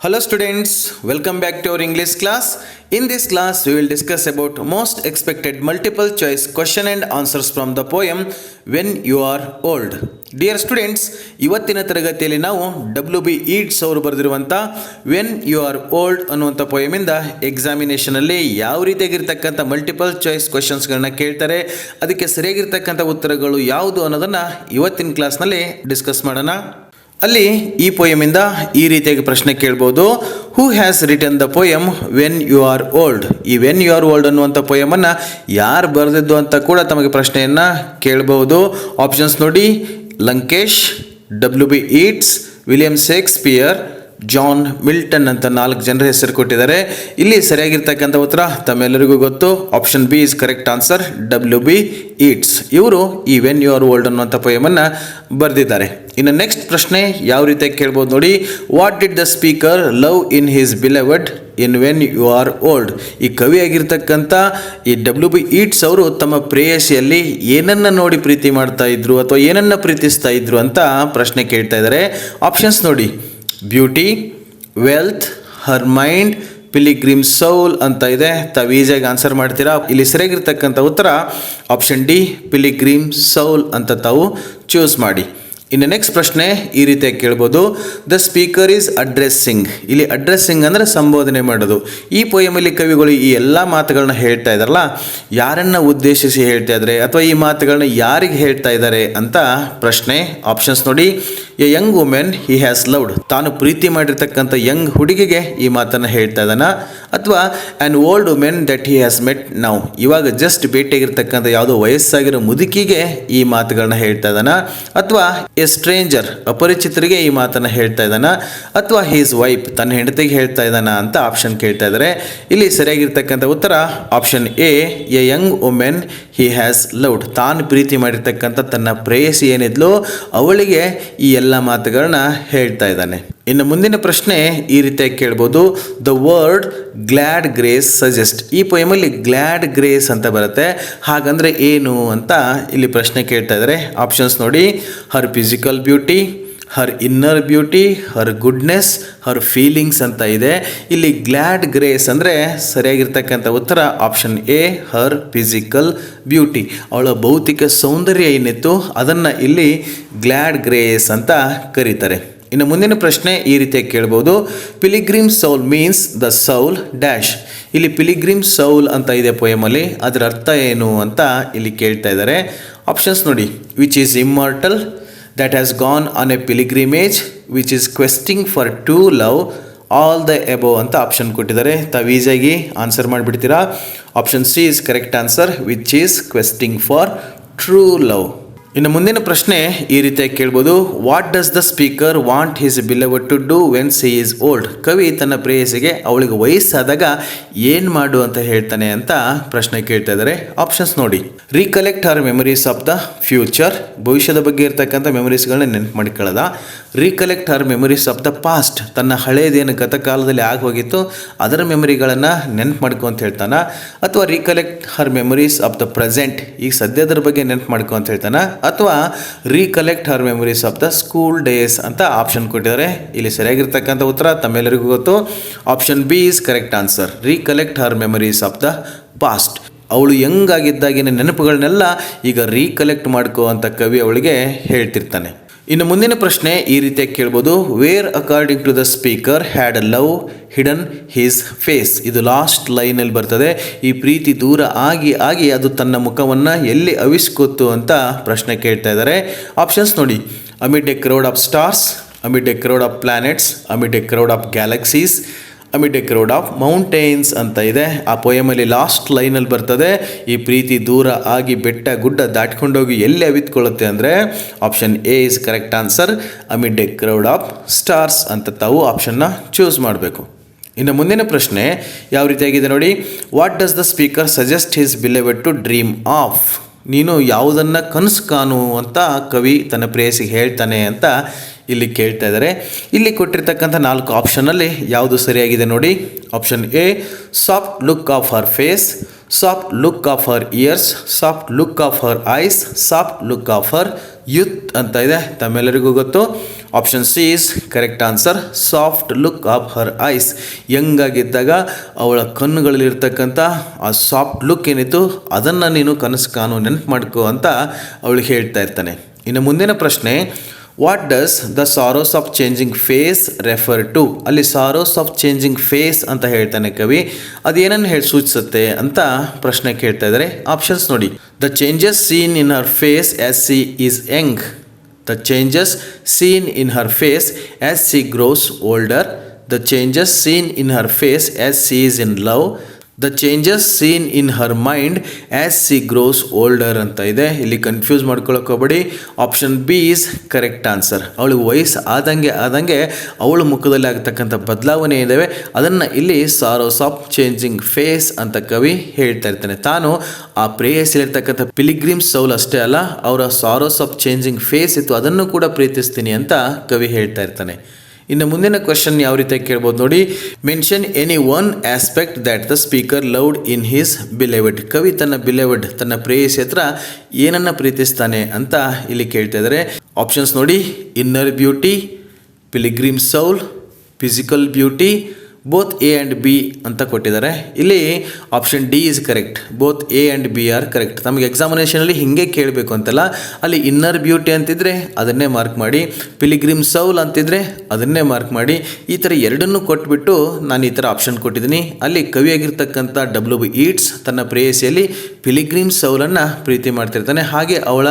Hello students, welcome back to our English class. In this class, we will discuss about most expected multiple choice question and answers from the poem When You Are Old. Dear students, ಇವತ್ತಿನ ತರಗತಿಯಲ್ಲಿ ನಾವು WB Yeats ಅವರು ಬರೆದಿರುವಂಥ when you are old ಅನ್ನುವಂಥ ಪೋಯಮಿಂದ ಎಕ್ಸಾಮಿನೇಷನಲ್ಲಿ ಯಾವ ರೀತಿಯಾಗಿರ್ತಕ್ಕಂಥ multiple choice ಕ್ವಶನ್ಸ್ಗಳನ್ನ ಕೇಳ್ತಾರೆ, ಅದಕ್ಕೆ ಸರಿಯಾಗಿರ್ತಕ್ಕಂಥ ಉತ್ತರಗಳು ಯಾವುದು ಅನ್ನೋದನ್ನು ಇವತ್ತಿನ ಕ್ಲಾಸ್ನಲ್ಲಿ ಡಿಸ್ಕಸ್ ಮಾಡೋಣ. ಅಲ್ಲಿ ಈ ಪೋಯಮಿಂದ ಈ ರೀತಿಯಾಗಿ ಪ್ರಶ್ನೆ ಕೇಳ್ಬೋದು, who has written the poem when you are old. ಈ ವೆನ್ ಯು ಆರ್ ಓಲ್ಡ್ ಅನ್ನುವಂಥ ಪೋಯಮನ್ನು ಯಾರು ಬರೆದಿದ್ದು ಅಂತ ಕೂಡ ತಮಗೆ ಪ್ರಶ್ನೆಯನ್ನು ಕೇಳಬಹುದು. ಆಪ್ಷನ್ಸ್ ನೋಡಿ, Lankesh, WB Yeats, William Shakespeare, John Milton ಅಂತ 4 ಜನರ ಹೆಸರು ಕೊಟ್ಟಿದ್ದಾರೆ. ಇಲ್ಲಿ ಸರಿಯಾಗಿರ್ತಕ್ಕಂಥ ಉತ್ತರ ತಮ್ಮೆಲ್ಲರಿಗೂ ಗೊತ್ತು, option B is correct answer, WB Yeats. ಇವರು ಈ ವೆನ್ ಯು ಆರ್ ಓಲ್ಡ್ ಅನ್ನುವಂಥ ಪೋಯಮನ್ನು ಬರೆದಿದ್ದಾರೆ. ಇನ್ನು ನೆಕ್ಸ್ಟ್ ಪ್ರಶ್ನೆ ಯಾವ ರೀತಿಯಾಗಿ ಕೇಳ್ಬೋದು ನೋಡಿ, what did the speaker love in his beloved in when you are old. ಈ ಕವಿಯಾಗಿರ್ತಕ್ಕಂಥ ಈ WB Yeats ಅವರು ತಮ್ಮ ಪ್ರೇಯಸಿಯಲ್ಲಿ ಏನನ್ನ ನೋಡಿ ಪ್ರೀತಿ ಮಾಡ್ತಾ ಇದ್ರು ಅಥವಾ ಏನನ್ನ ಪ್ರೀತಿಸ್ತಾ ಇದ್ರು ಅಂತ ಪ್ರಶ್ನೆ ಕೇಳ್ತಾ ಇದ್ದಾರೆ. ಆಪ್ಷನ್ಸ್ ನೋಡಿ, ಬ್ಯೂಟಿ, ವೆಲ್ತ್, ಹರ್ ಮೈಂಡ್, ಪಿಲಿಗ್ರಿಮ್ ಸೌಲ್ ಅಂತ ಇದೆ. ತಾವು ಈಸಿಯಾಗಿ ಆನ್ಸರ್ ಮಾಡ್ತೀರಾ. ಇಲ್ಲಿ ಸರಿಯಾಗಿರ್ತಕ್ಕಂಥ ಉತ್ತರ ಆಪ್ಷನ್ ಡಿ, ಪಿಲಿಗ್ರಿಮ್ ಸೌಲ್ ಅಂತ ತಾವು ಚೂಸ್ ಮಾಡಿ. ಇನ್ನು ನೆಕ್ಸ್ಟ್ ಪ್ರಶ್ನೆ ಈ ರೀತಿಯಾಗಿ ಕೇಳ್ಬೋದು, ದ ಸ್ಪೀಕರ್ ಈಸ್ ಅಡ್ರೆಸ್ಸಿಂಗ್. ಇಲ್ಲಿ ಅಡ್ರೆಸ್ಸಿಂಗ್ ಅಂದರೆ ಸಂಬೋಧನೆ ಮಾಡೋದು. ಈ ಪೋಯಮಲ್ಲಿ ಕವಿಗಳು ಈ ಎಲ್ಲ ಮಾತುಗಳನ್ನ ಹೇಳ್ತಾ ಇದ್ದಾರಲ್ಲ, ಯಾರನ್ನು ಉದ್ದೇಶಿಸಿ ಹೇಳ್ತಾ ಇದ್ದಾರೆ ಅಥವಾ ಈ ಮಾತುಗಳನ್ನ ಯಾರಿಗೆ ಹೇಳ್ತಾ ಇದ್ದಾರೆ ಅಂತ ಪ್ರಶ್ನೆ. ಆಪ್ಷನ್ಸ್ ನೋಡಿ, A Young women he has loved. ತಾನು ಪ್ರೀತಿ ಮಾಡಿರ್ತಕ್ಕಂಥ ಯಂಗ್ ಹುಡುಗಿಗೆ ಈ ಮಾತನ್ನು ಹೇಳ್ತಾ ಇದ್ದಾನ, ಅಥವಾ an old women that he has met now. ಇವಾಗ ಜಸ್ಟ್ ಭೇಟಿಯಾಗಿರ್ತಕ್ಕಂಥ ಯಾವುದೋ ವಯಸ್ಸಾಗಿರೋ ಮುದುಕಿಗೆ ಈ ಮಾತುಗಳನ್ನ ಹೇಳ್ತಾ ಇದ್ದಾನ, ಅಥವಾ ಎ ಸ್ಟ್ರೇಂಜರ್ ಅಪರಿಚಿತರಿಗೆ ಈ ಮಾತನ್ನು ಹೇಳ್ತಾ ಇದ್ದಾನ, ಅಥವಾ ಹೀಸ್ ವೈಫ್ ತನ್ನ ಹೆಂಡತಿಗೆ ಹೇಳ್ತಾ ಇದ್ದಾನ ಅಂತ ಆಪ್ಷನ್ ಕೇಳ್ತಾ ಇದ್ದಾರೆ. ಇಲ್ಲಿ ಸರಿಯಾಗಿರ್ತಕ್ಕಂಥ ಉತ್ತರ option A Young women he has loved. ತಾನು ಪ್ರೀತಿ ಮಾಡಿರ್ತಕ್ಕಂಥ ತನ್ನ ಪ್ರೇಯಸಿ ಏನಿದ್ಲು ಅವಳಿಗೆ ಈ ಎಲ್ಲ ಮಾತುಗಳನ್ನ ಹೇಳ್ತಾ ಇದ್ದಾನೆ. ಇನ್ನು ಮುಂದಿನ ಪ್ರಶ್ನೆ ಈ ರೀತಿಯಾಗಿ ಕೇಳ್ಬೋದು, the word glad grace suggest. ಈ ಪೋಯಮಲ್ಲಿ ಗ್ಲ್ಯಾಡ್ ಗ್ರೇಸ್ ಅಂತ ಬರುತ್ತೆ, ಹಾಗಂದ್ರೆ ಏನು ಅಂತ ಇಲ್ಲಿ ಪ್ರಶ್ನೆ ಕೇಳ್ತಾ ಇದ್ದಾರೆ. ಆಪ್ಷನ್ಸ್ ನೋಡಿ, ಹರ್ ಫಿಸಿಕಲ್ ಬ್ಯೂಟಿ, ಹರ್ ಇನ್ನರ್ ಬ್ಯೂಟಿ, ಹರ್ ಗುಡ್ನೆಸ್, ಹರ್ ಫೀಲಿಂಗ್ಸ್ ಅಂತ ಇದೆ. ಇಲ್ಲಿ ಗ್ಲ್ಯಾಡ್ ಗ್ರೇಸ್ ಅಂದರೆ ಸರಿಯಾಗಿರ್ತಕ್ಕಂಥ ಉತ್ತರ option A, Har physical beauty. ಅವಳ ಭೌತಿಕ ಸೌಂದರ್ಯ ಏನಿತ್ತು ಅದನ್ನು ಇಲ್ಲಿ ಗ್ಲ್ಯಾಡ್ ಗ್ರೇಸ್ ಅಂತ ಕರೀತಾರೆ. ಇನ್ನು ಮುಂದಿನ ಪ್ರಶ್ನೆ ಈ ರೀತಿಯಾಗಿ ಕೇಳ್ಬೋದು, ಪಿಲಿಗ್ರಿಮ್ ಸೌಲ್ ಮೀನ್ಸ್ ದ ಸೌಲ್ ಡ್ಯಾಶ್. ಇಲ್ಲಿ ಪಿಲಿಗ್ರಿಮ್ ಸೌಲ್ ಅಂತ ಇದೆ ಪೋಯಮಲ್ಲಿ, ಅದರ ಅರ್ಥ ಏನು ಅಂತ ಇಲ್ಲಿ ಕೇಳ್ತಾ ಇದ್ದಾರೆ. ಆಪ್ಷನ್ಸ್ ನೋಡಿ, which is immortal, that has gone on a pilgrimage, which is questing for true love, all the above ಅಂತ ಆಪ್ಷನ್ ಕೊಟ್ಟಿದ್ದಾರೆ. ತಾವು ಈಸಿಯಾಗಿ ಆನ್ಸರ್ ಮಾಡಿಬಿಡ್ತೀರಾ. Option C is correct answer, which is questing for true love. ಇನ್ನು ಮುಂದಿನ ಪ್ರಶ್ನೆ ಈ ರೀತಿಯಾಗಿ ಕೇಳ್ಬೋದು, what does the speaker want his beloved to do when he is old. ಕವಿ ತನ್ನ ಪ್ರೇಯಸಿಗೆ ಅವಳಿಗೆ ವಯಸ್ಸಾದಾಗ ಏನು ಮಾಡು ಅಂತ ಹೇಳ್ತಾನೆ ಅಂತ ಪ್ರಶ್ನೆ ಕೇಳ್ತಾ ಇದ್ದಾರೆ. ಆಪ್ಷನ್ಸ್ ನೋಡಿ, recollect her memories of the future. ಭವಿಷ್ಯದ ಬಗ್ಗೆ ಇರ್ತಕ್ಕಂಥ ಮೆಮರೀಸ್ಗಳನ್ನ ನೆನಪು ಮಾಡಿಕೊಳ್ಳೋದ. Recollect her memories of the past. ತನ್ನ ಹಳೇದೇನು ಗತಕಾಲದಲ್ಲಿ ಆಗೋಗಿತ್ತು ಅದರ ಮೆಮರಿಗಳನ್ನು ನೆನಪು ಮಾಡ್ಕೊ ಅಂತ ಹೇಳ್ತಾನ, ಅಥವಾ recollect her memories of the present. ಈಗ ಸದ್ಯದರ ಬಗ್ಗೆ ನೆನಪು ಮಾಡ್ಕೊ ಅಂತ ಹೇಳ್ತಾನ, ಅಥವಾ recollect her memories of the school days ಅಂತ ಆಪ್ಷನ್ ಕೊಟ್ಟಿದ್ದಾರೆ. ಇಲ್ಲಿ ಸರಿಯಾಗಿರ್ತಕ್ಕಂಥ ಉತ್ತರ ತಮ್ಮೆಲ್ಲರಿಗೂ ಗೊತ್ತು, option B is correct answer, recollect her memories of the past. ಅವಳು ಯಂಗಾಗಿದ್ದಾಗಿನ ನೆನಪುಗಳನ್ನೆಲ್ಲ ಈಗ ರೀಕಲೆಕ್ಟ್ ಮಾಡ್ಕೋ ಅಂತ ಕವಿ ಅವಳಿಗೆ ಹೇಳ್ತಿರ್ತಾನೆ. ಇನ್ನು ಮುಂದಿನ ಪ್ರಶ್ನೆ ಈ ರೀತಿಯಾಗಿ ಕೇಳ್ಬೋದು, where according to the speaker had a love hidden his face. ಇದು ಲಾಸ್ಟ್ ಲೈನಲ್ಲಿ ಬರ್ತದೆ. ಈ ಪ್ರೀತಿ ದೂರ ಆಗಿ ಆಗಿ ಅದು ತನ್ನ ಮುಖವನ್ನು ಎಲ್ಲಿ ಅವಿಸ್ಕೊತ್ತು ಅಂತ ಪ್ರಶ್ನೆ ಕೇಳ್ತಾ ಇದ್ದಾರೆ. ಆಪ್ಷನ್ಸ್ ನೋಡಿ, amid A crowd of stars, amid A crowd of planets, amid A crowd of galaxies, amid A crowd of mountains ಅಂತ ಇದೆ. ಆ ಪೋಯಮಲ್ಲಿ ಲಾಸ್ಟ್ ಲೈನಲ್ಲಿ ಬರ್ತದೆ, ಈ ಪ್ರೀತಿ ದೂರ ಆಗಿ ಬೆಟ್ಟ ಗುಡ್ಡ ದಾಟ್ಕೊಂಡೋಗಿ ಎಲ್ಲಿ ಅವಿತ್ಕೊಳ್ಳುತ್ತೆ ಅಂದರೆ option A is correct answer, amid A crowd of stars ಅಂತ ತಾವು ಆಪ್ಷನ್ನ ಚೂಸ್ ಮಾಡಬೇಕು. ಇನ್ನು ಮುಂದಿನ ಪ್ರಶ್ನೆ ಯಾವ ರೀತಿಯಾಗಿದೆ ನೋಡಿ, what does the speaker suggest his beloved to dream of. ನೀನು ಯಾವುದನ್ನು ಕನಸು ಕಾಣು ಅಂತ ಕವಿ ತನ್ನ ಪ್ರೇಯಸಿಗೆ ಹೇಳ್ತಾನೆ ಅಂತ ಇಲ್ಲಿ ಕೇಳ್ತಾ ಇದ್ದಾರೆ. ಇಲ್ಲಿ ಕೊಟ್ಟಿರ್ತಕ್ಕಂಥ 4 ಆಪ್ಷನಲ್ಲಿ ಯಾವುದು ಸರಿಯಾಗಿದೆ ನೋಡಿ. Option A, soft look of her face, soft look of her ears, soft look of her eyes, soft look of her youth ಅಂತ ಇದೆ. ತಮ್ಮೆಲ್ಲರಿಗೂ ಗೊತ್ತು, option C is correct answer. Soft look of her eyes, ಯಂಗಾಗಿದ್ದಾಗ ಅವಳ ಕಣ್ಣುಗಳಲ್ಲಿರ್ತಕ್ಕಂಥ ಆ soft look ಏನಿತ್ತು ಅದನ್ನು ನೀನು ಕನಸು ಕಾಣು, ನೆನಪು ಮಾಡ್ಕೋ ಅಂತ ಅವಳಿಗೆ ಹೇಳ್ತಾ ಇರ್ತಾನೆ. ಇನ್ನು ಮುಂದಿನ ಪ್ರಶ್ನೆ, what does the sorrows of changing face refer to? ಅಲ್ಲಿ ಸಾರೋಸ್ ಆಫ್ ಚೇಂಜಿಂಗ್ ಫೇಸ್ ಅಂತ ಹೇಳ್ತಾನೆ ಕವಿ, ಅದೇನನ್ನು ಸೂಚಿಸುತ್ತೆ ಅಂತ ಪ್ರಶ್ನೆ ಕೇಳ್ತಾ ಇದ್ದಾರೆ. ಆಪ್ಷನ್ಸ್ ನೋಡಿ. The changes seen in her face as she is young. The changes seen in her face as she grows older. The changes seen in her face as she is in love. The changes seen in her mind as she grows older ಅಂತ ಇದೆ. ಇಲ್ಲಿ confuse ಮಾಡ್ಕೊಳ್ಳೋಕೆ ಹೋಗಬೇಡಿ. Option B is correct answer. ಅವಳಿಗೆ ವಯಸ್ಸು ಆದಂಗೆ ಅವಳ ಮುಖದಲ್ಲಿ ಆಗ್ತಕ್ಕಂಥ ಬದಲಾವಣೆ ಇದ್ದಾವೆ, ಅದನ್ನು ಇಲ್ಲಿ ಸಾರೋಸ್ ಆಫ್ ಚೇಂಜಿಂಗ್ ಫೇಸ್ ಅಂತ ಕವಿ ಹೇಳ್ತಾ ಇರ್ತಾನೆ. ತಾನು ಆ ಪ್ರೇಯಸಿಲಿರ್ತಕ್ಕಂಥ ಪಿಲಿಗ್ರಿಮ್ ಸೌಲ್ ಅಷ್ಟೇ ಅಲ್ಲ, ಅವರ ಸಾರೋಸ್ ಆಫ್ ಚೇಂಜಿಂಗ್ ಫೇಸ್ ಇತ್ತು ಅದನ್ನು ಕೂಡ ಪ್ರೀತಿಸ್ತೀನಿ ಅಂತ ಕವಿ ಹೇಳ್ತಾ ಇರ್ತಾನೆ. ಇನ್ನು ಮುಂದಿನ ಕ್ವಶನ್ ಯಾವ ರೀತಿ ಕೇಳ್ಬೋದು ನೋಡಿ. Mention any one aspect that the speaker loved in his beloved. ಕವಿ ತನ್ನ ಬಿಲೆವೆಡ್, ತನ್ನ ಪ್ರೇಯಸಿ ಹತ್ರ ಏನನ್ನು ಪ್ರೀತಿಸ್ತಾನೆ ಅಂತ ಇಲ್ಲಿ ಕೇಳ್ತಾ ಇದ್ದಾರೆ. ಆಪ್ಷನ್ಸ್ ನೋಡಿ. Inner beauty, pilgrim soul, physical beauty, both A and B ಅಂತ ಕೊಟ್ಟಿದ್ದಾರೆ. ಇಲ್ಲಿ option D is correct. Both A and B are correct. ನಮಗೆ ಎಕ್ಸಾಮಿನೇಷನಲ್ಲಿ ಹೀಗೆ ಕೇಳಬೇಕು ಅಂತಲ್ಲ, ಅಲ್ಲಿ ಇನ್ನರ್ ಬ್ಯೂಟಿ ಅಂತಿದ್ರೆ ಅದನ್ನೇ ಮಾರ್ಕ್ ಮಾಡಿ, ಪಿಲಿಗ್ರಿಮ್ ಸೌಲ್ ಅಂತಿದ್ರೆ ಅದನ್ನೇ ಮಾರ್ಕ್ ಮಾಡಿ. ಈ ಥರ ಎರಡನ್ನೂ ಕೊಟ್ಬಿಟ್ಟು ನಾನು ಈ ಥರ ಆಪ್ಷನ್ ಕೊಟ್ಟಿದ್ದೀನಿ. ಅಲ್ಲಿ ಕವಿಯಾಗಿರ್ತಕ್ಕಂಥ W.B. ಯೀಟ್ಸ್ ತನ್ನ ಪ್ರೇಯಸಿಯಲ್ಲಿ ಪಿಲಿಗ್ರಿಮ್ ಸೌಲನ್ನು ಪ್ರೀತಿ ಮಾಡ್ತಿರ್ತಾನೆ. ಹಾಗೆ ಅವಳ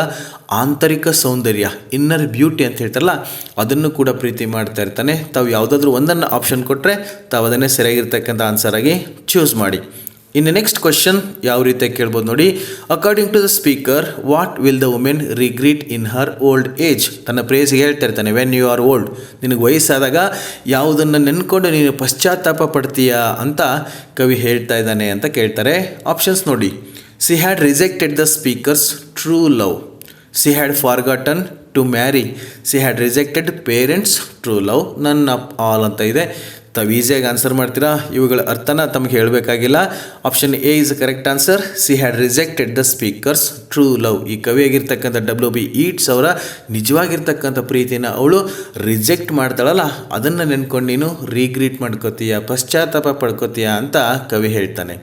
ಆಂತರಿಕ ಸೌಂದರ್ಯ, ಇನ್ನರ್ ಬ್ಯೂಟಿ ಅಂತ ಹೇಳ್ತಾರಲ್ಲ, ಅದನ್ನು ಕೂಡ ಪ್ರೀತಿ ಮಾಡ್ತಾ ಇರ್ತಾನೆ. ತಾವು ಯಾವುದಾದ್ರೂ ಒಂದನ್ನು ಆಪ್ಷನ್ ಕೊಟ್ಟರೆ ತಾವು ಅದನ್ನೇ ಸರಿಯಾಗಿರ್ತಕ್ಕಂಥ ಆನ್ಸರ್ ಆಗಿ ಚೂಸ್ ಮಾಡಿ. ಇನ್ನು ನೆಕ್ಸ್ಟ್ ಕ್ವಶನ್ ಯಾವ ರೀತಿ ಕೇಳ್ಬೋದು ನೋಡಿ. According to the speaker, what will the women regret in her old age? ತನ್ನ ಪ್ರೇಯಸಿಗೆ ಹೇಳ್ತಾ ಇರ್ತಾನೆ, ವೆನ್ ಯು ಆರ್ ಓಲ್ಡ್, ನಿನಗೆ ವಯಸ್ಸಾದಾಗ ಯಾವುದನ್ನು ನೆನ್ಕೊಂಡು ನೀನು ಪಶ್ಚಾತ್ತಾಪ ಪಡ್ತೀಯಾ ಅಂತ ಕವಿ ಹೇಳ್ತಾ ಇದ್ದಾನೆ ಅಂತ ಕೇಳ್ತಾರೆ. ಆಪ್ಷನ್ಸ್ ನೋಡಿ. She had rejected the speaker's true love. She had forgotten to marry. She had rejected parents' true love. None of all ಅಂತ ಇದೆ. ತಾವು ಈಸಿಯಾಗಿ ಆನ್ಸರ್ ಮಾಡ್ತೀರಾ, ಇವುಗಳ ಅರ್ಥನ ತಮಗೆ ಹೇಳಬೇಕಾಗಿಲ್ಲ. Option A is correct answer. She had rejected the speaker's true love. ಈ ಕವಿಯಾಗಿರ್ತಕ್ಕಂಥ W.B. ಯೀಟ್ಸ್ ಅವರ ನಿಜವಾಗಿರ್ತಕ್ಕಂಥ ಪ್ರೀತಿನ ಅವಳು ರಿಜೆಕ್ಟ್ ಮಾಡ್ತಾಳಲ್ಲ, ಅದನ್ನು ನೆನ್ಕೊಂಡು ನೀನು ರೀಗ್ರೀಟ್ ಮಾಡ್ಕೋತೀಯ, ಪಶ್ಚಾತ್ತಾಪ ಪಡ್ಕೋತೀಯ ಅಂತ ಕವಿ ಹೇಳ್ತಾನೆ.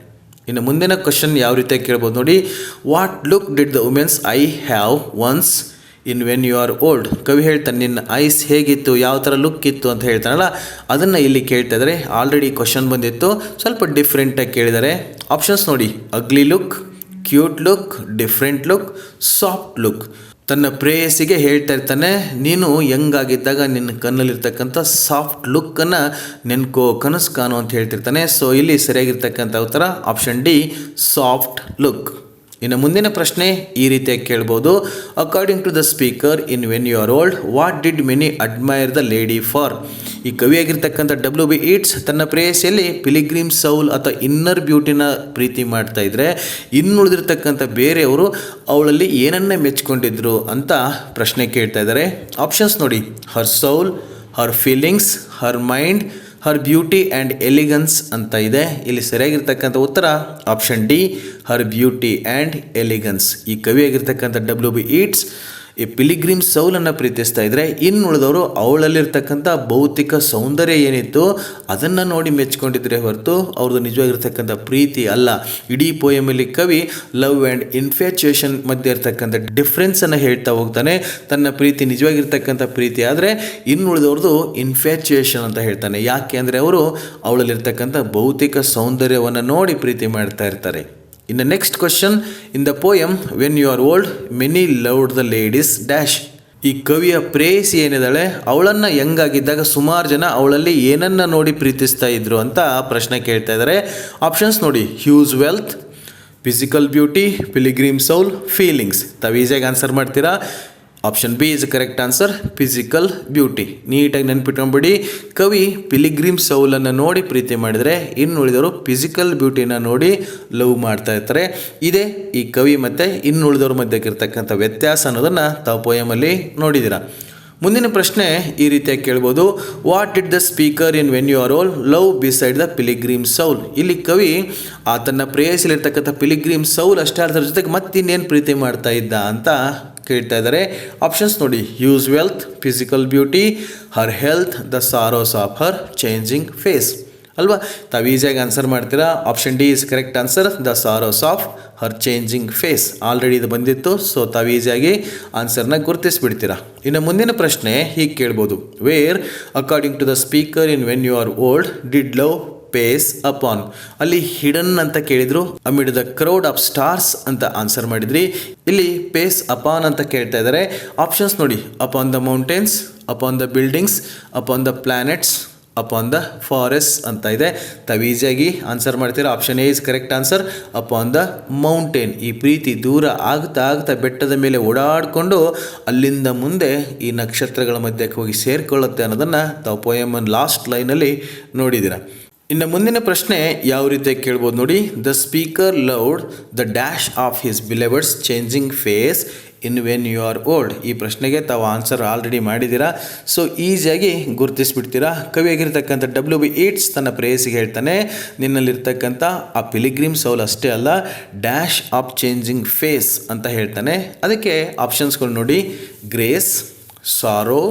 ಇನ್ನು ಮುಂದಿನ ಕ್ವಶನ್ ಯಾವ ರೀತಿ ಕೇಳ್ಬೋದು ನೋಡಿ. What look did the women's I have once in when you are old? ಕವಿ ಹೇಳ್ತಾನೆ, ನಿನ್ನ ಐಸ್ ಹೇಗಿತ್ತು, ಯಾವ ಥರ ಲುಕ್ ಇತ್ತು ಅಂತ ಹೇಳ್ತಾನಲ್ಲ, ಅದನ್ನು ಇಲ್ಲಿ ಕೇಳ್ತಾ ಇದ್ದಾರೆ. ಆಲ್ರೆಡಿ ಕ್ವಶನ್ ಬಂದಿತ್ತು, ಸ್ವಲ್ಪ ಡಿಫ್ರೆಂಟಾಗಿ ಕೇಳಿದ್ದಾರೆ. ಆಪ್ಷನ್ಸ್ ನೋಡಿ. Ugly look, cute look, different look, soft look. ತನ್ನ ಪ್ರೇಯಸಿಗೆ ಹೇಳ್ತಾ ಇರ್ತಾನೆ, ನೀನು ಯಂಗಾಗಿದ್ದಾಗ ನಿನ್ನ ಕಣ್ಣಲ್ಲಿರ್ತಕ್ಕಂಥ ಸಾಫ್ಟ್ ಲುಕ್ಕನ್ನು ನೆನ್ಕೋ, ಕನಸು ಕಾಣು ಅಂತ ಹೇಳ್ತಿರ್ತಾನೆ. ಸೊ ಇಲ್ಲಿ ಸರಿಯಾಗಿರ್ತಕ್ಕಂಥ ಉತ್ತರ ಆಪ್ಷನ್ ಡಿ, ಸಾಫ್ಟ್ ಲುಕ್. ಇನ್ನು ಮುಂದಿನ ಪ್ರಶ್ನೆ ಈ ರೀತಿಯಾಗಿ ಕೇಳ್ಬೋದು. According to the speaker in when you are old, what did many admire the lady for? ಈ ಕವಿಯಾಗಿರ್ತಕ್ಕಂಥ W.B. ಯೀಟ್ಸ್ ತನ್ನ ಪ್ರೇಯಸಿಯಲ್ಲಿ ಪಿಲಿಗ್ರಿಮ್ ಸೌಲ್ ಅಥವಾ ಇನ್ನರ್ ಬ್ಯೂಟಿನ ಪ್ರೀತಿ ಮಾಡ್ತಾ ಇದ್ರೆ, ಇನ್ನುಳಿದಿರ್ತಕ್ಕಂಥ ಬೇರೆಯವರು ಅವಳಲ್ಲಿ ಏನನ್ನೇ ಮೆಚ್ಕೊಂಡಿದ್ರು ಅಂತ ಪ್ರಶ್ನೆ ಕೇಳ್ತಾ ಇದ್ದಾರೆ. ಆಪ್ಷನ್ಸ್ ನೋಡಿ. Her soul, her feelings, her mind, her beauty and elegance ಅಂತ ಇದೆ. ಇಲ್ಲಿ ಸರಿಯಾಗಿರ್ತಕ್ಕಂಥ ಉತ್ತರ option D, her beauty and elegance. ಈ ಕವಿಯಾಗಿರ್ತಕ್ಕಂಥ W.B. ಯೀಟ್ಸ್ ಈ ಪಿಲಿಗ್ರಿಮ್ ಸೌಲನ್ನು ಪ್ರೀತಿಸ್ತಾ ಇದ್ದರೆ, ಇನ್ನುಳಿದವರು ಅವಳಲ್ಲಿರ್ತಕ್ಕಂಥ ಭೌತಿಕ ಸೌಂದರ್ಯ ಏನಿತ್ತು ಅದನ್ನು ನೋಡಿ ಮೆಚ್ಕೊಂಡಿದ್ರೆ ಹೊರತು ಅವ್ರದ್ದು ನಿಜವಾಗಿರ್ತಕ್ಕಂಥ ಪ್ರೀತಿ ಅಲ್ಲ. ಇಡೀ ಪೋಯಮಲ್ಲಿ ಕವಿ ಲವ್ ಆ್ಯಂಡ್ ಇನ್ಫ್ಯಾಚುಯೇಷನ್ ಮಧ್ಯೆ ಇರ್ತಕ್ಕಂಥ ಡಿಫ್ರೆನ್ಸನ್ನು ಹೇಳ್ತಾ ಹೋಗ್ತಾನೆ. ತನ್ನ ಪ್ರೀತಿ ನಿಜವಾಗಿರ್ತಕ್ಕಂಥ ಪ್ರೀತಿ ಆದರೆ ಇನ್ನುಳಿದವ್ರದ್ದು ಇನ್ಫ್ಯಾಚುಯೇಷನ್ ಅಂತ ಹೇಳ್ತಾನೆ. ಯಾಕೆ ಅಂದರೆ ಅವರು ಅವಳಲ್ಲಿರ್ತಕ್ಕಂಥ ಭೌತಿಕ ಸೌಂದರ್ಯವನ್ನು ನೋಡಿ ಪ್ರೀತಿ ಮಾಡ್ತಾ ಇರ್ತಾರೆ. ಇನ್ನು next question. In the poem when you are old many loved the lady's dash. ಈ ಕವಿಯ ಪ್ರೇಯಸಿ ಏನಿದ್ದಾಳೆ ಅವಳನ್ನು ಯಂಗಾಗಿದ್ದಾಗ ಸುಮಾರು ಜನ ಅವಳಲ್ಲಿ ಏನನ್ನು ನೋಡಿ ಪ್ರೀತಿಸ್ತಾ ಇದ್ರು ಅಂತ ಪ್ರಶ್ನೆ ಕೇಳ್ತಾ ಇದ್ದಾರೆ. ಆಪ್ಷನ್ಸ್ ನೋಡಿ. Hues wealth, physical beauty, pilgrim soul, feelings. ತಾವು ಈಸಿಯಾಗಿ ಆನ್ಸರ್ ಮಾಡ್ತೀರಾ. Option B is correct answer, physical beauty. ನೀಟಾಗಿ ನೆನ್ಪಿಟ್ಕೊಂಡ್ಬಿಡಿ. ಕವಿ ಪಿಲಿಗ್ರಿಮ್ ಸೌಲನ್ನು ನೋಡಿ ಪ್ರೀತಿ ಮಾಡಿದರೆ, ಇನ್ನುಳಿದವರು ಫಿಸಿಕಲ್ ಬ್ಯೂಟಿನ ನೋಡಿ ಲವ್ ಮಾಡ್ತಾ ಇರ್ತಾರೆ. ಇದೇ ಈ ಕವಿ ಮತ್ತು ಇನ್ನುಳಿದವ್ರ ಮಧ್ಯೆ ಇರ್ತಕ್ಕಂಥ ವ್ಯತ್ಯಾಸ ಅನ್ನೋದನ್ನು ತಾವು ಪೋಯಮಲ್ಲಿ ನೋಡಿದ್ದೀರಾ. ಮುಂದಿನ ಪ್ರಶ್ನೆ ಈ ರೀತಿಯಾಗಿ ಕೇಳ್ಬೋದು. What did the speaker in when you are old love beside the pilgrim soul. ಇಲ್ಲಿ ಕವಿ ಆತನ ಪ್ರೇಯಸಿಲಿರ್ತಕ್ಕಂಥ ಪಿಲಿಗ್ರಿಮ್ ಸೌಲ್ ಅಷ್ಟೇ ಅದರ ಜೊತೆಗೆ ಮತ್ತಿನ್ನೇನು ಪ್ರೀತಿ ಮಾಡ್ತಾ ಇದ್ದ ಅಂತ ಕೇಳ್ತಾ ಇದ್ದಾರೆ. ಆಪ್ಷನ್ಸ್ ನೋಡಿ, youth wealth, physical beauty, her health, the sorrows of her changing face. ಅಲ್ವಾ, ತಾವು ಈಸಿಯಾಗಿ ಆನ್ಸರ್ ಮಾಡ್ತೀರಾ. Option D is correct answer, the sorrows of her changing face. Already ಇದು ಬಂದಿತ್ತು, ಸೊ ತಾವು ಈಸಿಯಾಗಿ ಆನ್ಸರ್ನ ಗುರುತಿಸ್ಬಿಡ್ತೀರಾ. ಇನ್ನು ಮುಂದಿನ ಪ್ರಶ್ನೆ ಹೀಗೆ ಕೇಳ್ಬೋದು. Where according to the speaker in when you are old did love pace upon. ಅಲ್ಲಿ ಹಿಡನ್ ಅಂತ ಕೇಳಿದ್ರು, amid the crowd of stars ಅಂತ ಆನ್ಸರ್ ಮಾಡಿದ್ರಿ. ಇಲ್ಲಿ ಪೇಸ್ ಅಪಾನ್ ಅಂತ ಕೇಳ್ತಾ ಇದ್ದಾರೆ. ಆಪ್ಷನ್ಸ್ ನೋಡಿ, upon the mountains, upon the buildings, upon the planets, upon the forest ಅಂತ ಇದೆ. ತಾವು ಈಸಿಯಾಗಿ ಆನ್ಸರ್ ಮಾಡ್ತೀರಾ. Option A is correct answer, upon the mountain. ಈ ಪ್ರೀತಿ ದೂರ ಆಗ್ತಾ ಆಗ್ತಾ ಬೆಟ್ಟದ ಮೇಲೆ ಓಡಾಡಿಕೊಂಡು ಅಲ್ಲಿಂದ ಮುಂದೆ ಈ ನಕ್ಷತ್ರಗಳ ಮಧ್ಯಕ್ಕೆ ಹೋಗಿ ಸೇರಿಕೊಳ್ಳುತ್ತೆ ಅನ್ನೋದನ್ನು ತಾವು ಪೋಯಮನ್ ಲಾಸ್ಟ್ ಲೈನಲ್ಲಿ ನೋಡಿದ್ದೀರಾ. ಇನ್ನು ಮುಂದಿನ ಪ್ರಶ್ನೆ ಯಾವ ರೀತಿಯಾಗಿ ಕೇಳ್ಬೋದು ನೋಡಿ. The speaker loved the dash of his beloved's changing face in when you are old. ಈ ಪ್ರಶ್ನೆಗೆ ತಾವು ಆನ್ಸರ್ ಆಲ್ರೆಡಿ ಮಾಡಿದ್ದೀರಾ, ಸೊ ಈಸಿಯಾಗಿ ಗುರುತಿಸ್ಬಿಡ್ತೀರಾ. ಕವಿಯಾಗಿರ್ತಕ್ಕಂಥ WB ಯೀಟ್ಸ್ ತನ್ನ ಪ್ರೇಯಸಿಗೆ ಹೇಳ್ತಾನೆ, ನಿನ್ನಲ್ಲಿರ್ತಕ್ಕಂಥ ಆ ಪಿಲಿಗ್ರಿಮ್ ಸೌಲ್ ಅಷ್ಟೇ ಅಲ್ಲ, ಡ್ಯಾಶ್ ಆಫ್ ಚೇಂಜಿಂಗ್ ಫೇಸ್ ಅಂತ ಹೇಳ್ತಾನೆ. ಅದಕ್ಕೆ ಆಪ್ಷನ್ಸ್ಗಳು ನೋಡಿ, grace, sorrow,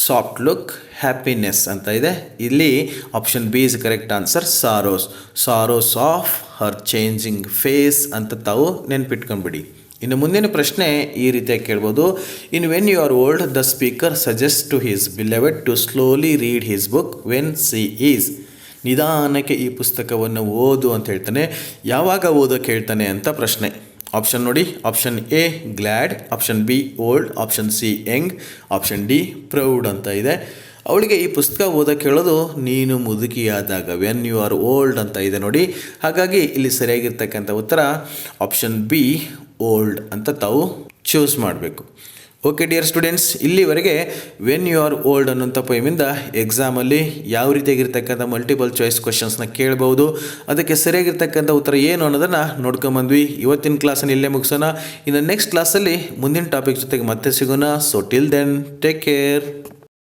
soft look, happiness ಅಂತ ಇದೆ. ಇಲ್ಲಿ option B is correct answer, sorrows. Sorrows of her changing face ಅಂತ ತಾವು ನೆನ್ಪಿಟ್ಕೊಂಡ್ಬಿಡಿ. ಇನ್ನು ಮುಂದಿನ ಪ್ರಶ್ನೆ ಈ ರೀತಿಯಾಗಿ ಕೇಳ್ಬೋದು. In when you are old the speaker suggest to his beloved to slowly read his book when she is. ನಿಧಾನಕ್ಕೆ ಈ ಪುಸ್ತಕವನ್ನು ಓದು ಅಂತ ಹೇಳ್ತಾನೆ. ಯಾವಾಗ ಓದೋಕೆ ಹೇಳ್ತಾನೆ ಅಂತ ಪ್ರಶ್ನೆ. ಆಪ್ಷನ್ ನೋಡಿ, option A glad, option B old, option C Young, option D proud ಅಂತ ಇದೆ. ಅವಳಿಗೆ ಈ ಪುಸ್ತಕ ಓದೋಕೆ ಹೇಳೋದು ನೀನು ಮುದುಕಿಯಾದಾಗ, ವೆನ್ ಯು ಆರ್ ಓಲ್ಡ್ ಅಂತ ಇದೆ ನೋಡಿ. ಹಾಗಾಗಿ ಇಲ್ಲಿ ಸರಿಯಾಗಿರ್ತಕ್ಕಂಥ ಉತ್ತರ ಆಪ್ಷನ್ ಬಿ ಓಲ್ಡ್ ಅಂತ ತಾವು ಚೂಸ್ ಮಾಡಬೇಕು. ಓಕೆ ಡಿಯರ್ ಸ್ಟೂಡೆಂಟ್ಸ್, ಇಲ್ಲಿವರೆಗೆ ವೆನ್ ಯು ಆರ್ ಓಲ್ಡ್ ಅನ್ನೋಂಥ ಪೊಯಮಿಂದ ಎಕ್ಸಾಮಲ್ಲಿ ಯಾವ ರೀತಿಯಾಗಿರ್ತಕ್ಕಂಥ ಮಲ್ಟಿಪಲ್ ಚಾಯ್ಸ್ ಕ್ವಶನ್ಸ್ನ ಕೇಳ್ಬೋದು, ಅದಕ್ಕೆ ಸರಿಯಾಗಿರ್ತಕ್ಕಂಥ ಉತ್ತರ ಏನು ಅನ್ನೋದನ್ನು ನೋಡ್ಕೊಂಬಂದ್ವಿ. ಇವತ್ತಿನ ಕ್ಲಾಸನ್ನು ಇಲ್ಲೇ ಮುಗಿಸೋಣ. ಇನ್ನು ನೆಕ್ಸ್ಟ್ ಕ್ಲಾಸಲ್ಲಿ ಮುಂದಿನ ಟಾಪಿಕ್ ಜೊತೆಗೆ ಮತ್ತೆ ಸಿಗೋಣ. So till then take care.